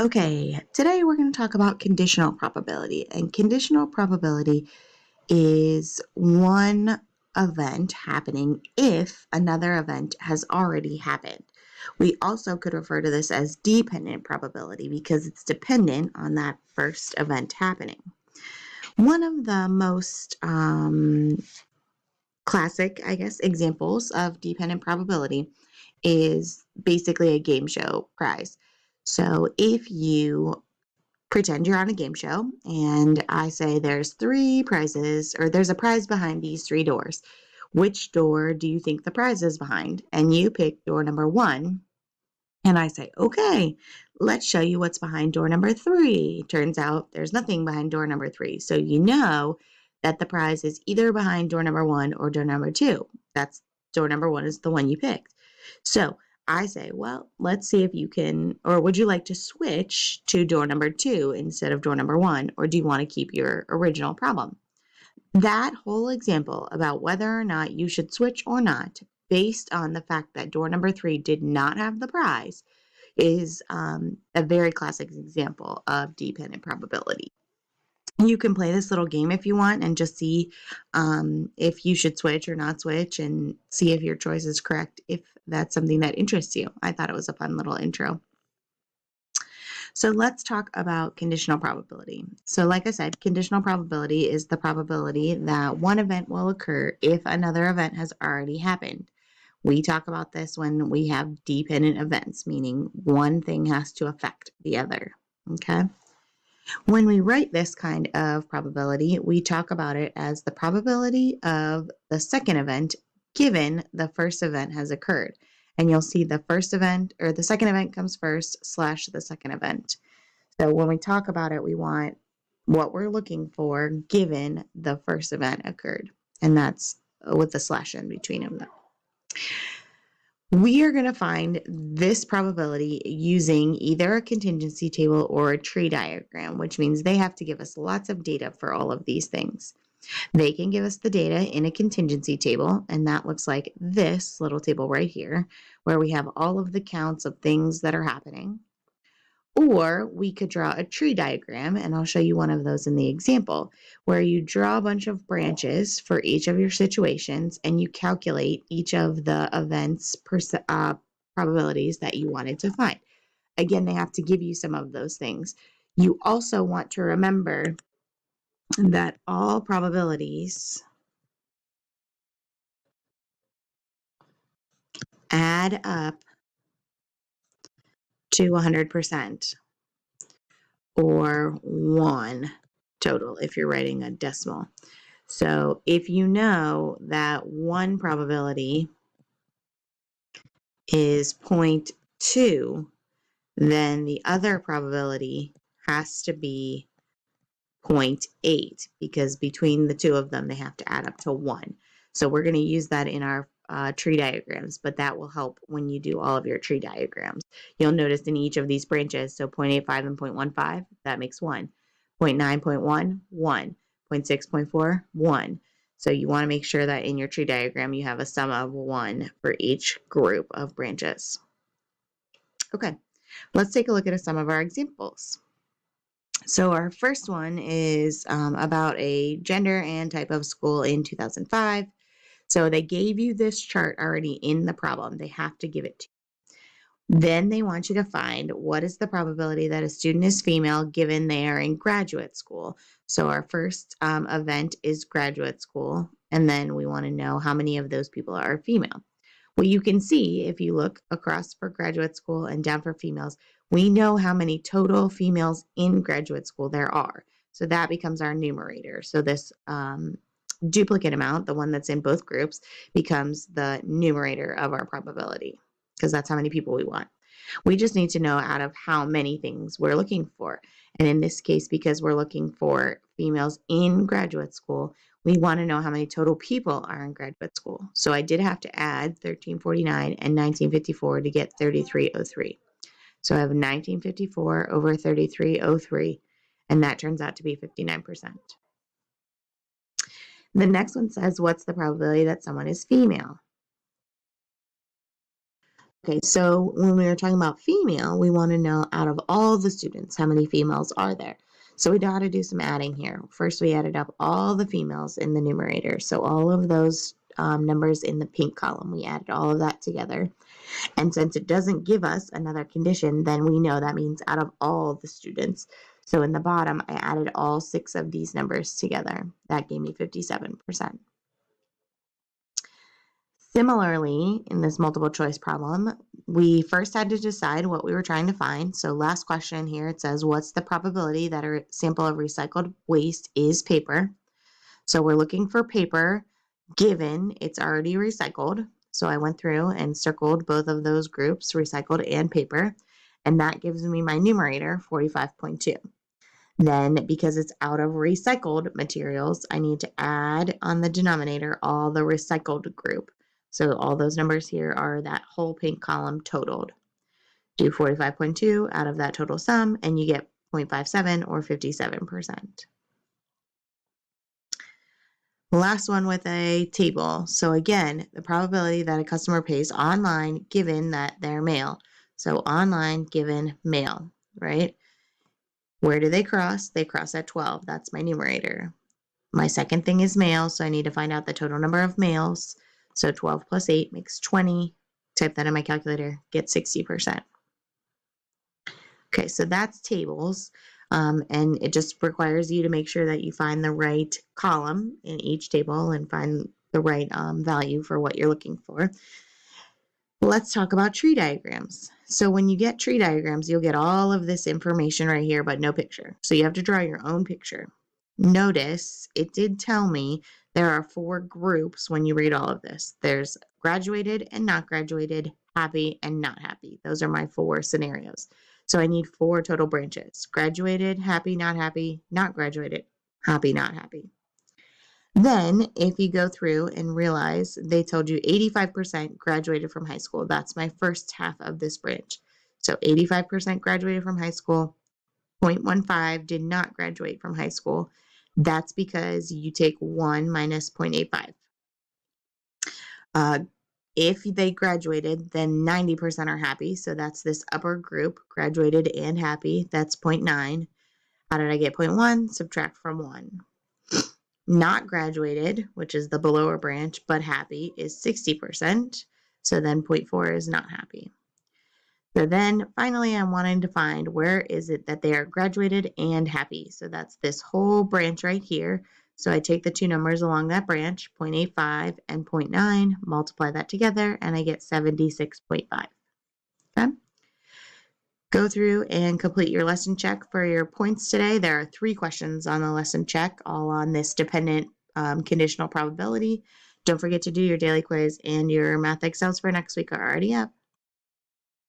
Okay, today we're going to talk about conditional probability. And conditional probability is one event happening if another event has already happened. We also could refer to this as dependent probability because it's dependent on that first event happening. One of the most classic, examples of dependent probability is basically a game show prize. So if you pretend you're on a game show and I say there's 3 prizes or there's a prize behind these 3 doors. Which door do you think the prize is behind? And you pick door number 1 and I say, okay, let's show you what's behind door number 3. Turns out there's nothing behind door number 3. So you know that the prize is either behind door number 1 or door number 2. That's door number 1 is the one you picked. So I say, well, let's see if you can, or would you like to switch to door number 2 instead of door number 1, or do you want to keep your original problem? That whole example about whether or not you should switch or not, based on the fact that door number 3 did not have the prize, is a very classic example of dependent probability. You can play this little game if you want and just see if you should switch or not switch and see if your choice is correct if that's something that interests you. I thought it was a fun little intro. So let's talk about conditional probability. So like I said, conditional probability is the probability that one event will occur if another event has already happened. We talk about this when we have dependent events, meaning one thing has to affect the other, okay? When we write this kind of probability, we talk about it as the probability of the second event given the first event has occurred. And you'll see the first event or the second event comes first / the second event. So when we talk about it, we want what we're looking for given the first event occurred. And that's with the slash in between them. We are going to find this probability using either a contingency table or a tree diagram, which means they have to give us lots of data for all of these things. They can give us the data in a contingency table, and that looks like this little table right here, where we have all of the counts of things that are happening. Or we could draw a tree diagram, and I'll show you one of those in the example, where you draw a bunch of branches for each of your situations and you calculate each of the events probabilities that you wanted to find. Again, they have to give you some of those things. You also want to remember that all probabilities add up to 100%. Or 1 total if you're writing a decimal. So if you know that one probability is 0.2, then the other probability has to be 0.8 because between the two of them, they have to add up to 1. So we're going to use that in our tree diagrams, but that will help when you do all of your tree diagrams. You'll notice in each of these branches, so 0.85 and 0.15, that makes 1. 0.9.1, 1. 0.6.4, 1. So you want to make sure that in your tree diagram, you have a sum of 1 for each group of branches. Okay, let's take a look at some of our examples. So our first one is about a gender and type of school in 2005. So they gave you this chart already in the problem. They have to give it to you. Then they want you to find what is the probability that a student is female given they are in graduate school. So our first event is graduate school, and then we want to know how many of those people are female. Well, you can see if you look across for graduate school and down for females, we know how many total females in graduate school there are. So that becomes our numerator. So this duplicate amount, the one that's in both groups, becomes the numerator of our probability because that's how many people we want. We just need to know out of how many things we're looking for. And in this case, because we're looking for females in graduate school, we want to know how many total people are in graduate school. So I did have to add 1349 and 1954 to get 3303. So I have 1954 over 3303, and that turns out to be 59%. The next one says, what's the probability that someone is female? Okay, so when we were talking about female, we want to know out of all the students, how many females are there? So we got to do some adding here. First, we added up all the females in the numerator. So all of those numbers in the pink column, we added all of that together. And since it doesn't give us another condition, then we know that means out of all the students. So in the bottom, I added all 6 of these numbers together. That gave me 57%. Similarly, in this multiple choice problem, we first had to decide what we were trying to find. So last question here, it says, what's the probability that a sample of recycled waste is paper? So we're looking for paper given it's already recycled. So I went through and circled both of those groups, recycled and paper, and that gives me my numerator, 45.2. Then, because it's out of recycled materials, I need to add on the denominator all the recycled group. So all those numbers here are that whole pink column totaled. Do 45.2 out of that total sum, and you get 0.57 or 57%. Last one with a table. So again, the probability that a customer pays online given that they're male. So online given male, right? Where do they cross? They cross at 12. That's my numerator. My second thing is male, so I need to find out the total number of males. So 12 plus 8 makes 20. Type that in my calculator, get 60%. Okay, so that's tables. And it just requires you to make sure that you find the right column in each table and find the right value for what you're looking for. Let's talk about tree diagrams. So when you get tree diagrams, you'll get all of this information right here, but no picture. So you have to draw your own picture. Notice it did tell me there are 4 groups when you read all of this. There's graduated and not graduated, happy and not happy. Those are my 4 scenarios. So I need 4 total branches. Graduated, happy, not graduated, happy, not happy. Then, if you go through and realize they told you 85% graduated from high school, that's my first half of this branch. So 85% graduated from high school, 0.15 did not graduate from high school. That's because you take 1 minus 0.85. If they graduated, then 90% are happy. So that's this upper group, graduated and happy. That's 0.9. How did I get 0.1? Subtract from 1. Not graduated, which is the below branch, but happy is 60%. So then 0.4 is not happy. So then finally, I'm wanting to find where is it that they are graduated and happy. So that's this whole branch right here. So I take the 2 numbers along that branch, 0.85 and 0.9, multiply that together, and I get 76.5. Okay? Go through and complete your lesson check for your points today. There are 3 questions on the lesson check, all on this dependent conditional probability. Don't forget to do your daily quiz, and your math excels for next week are already up.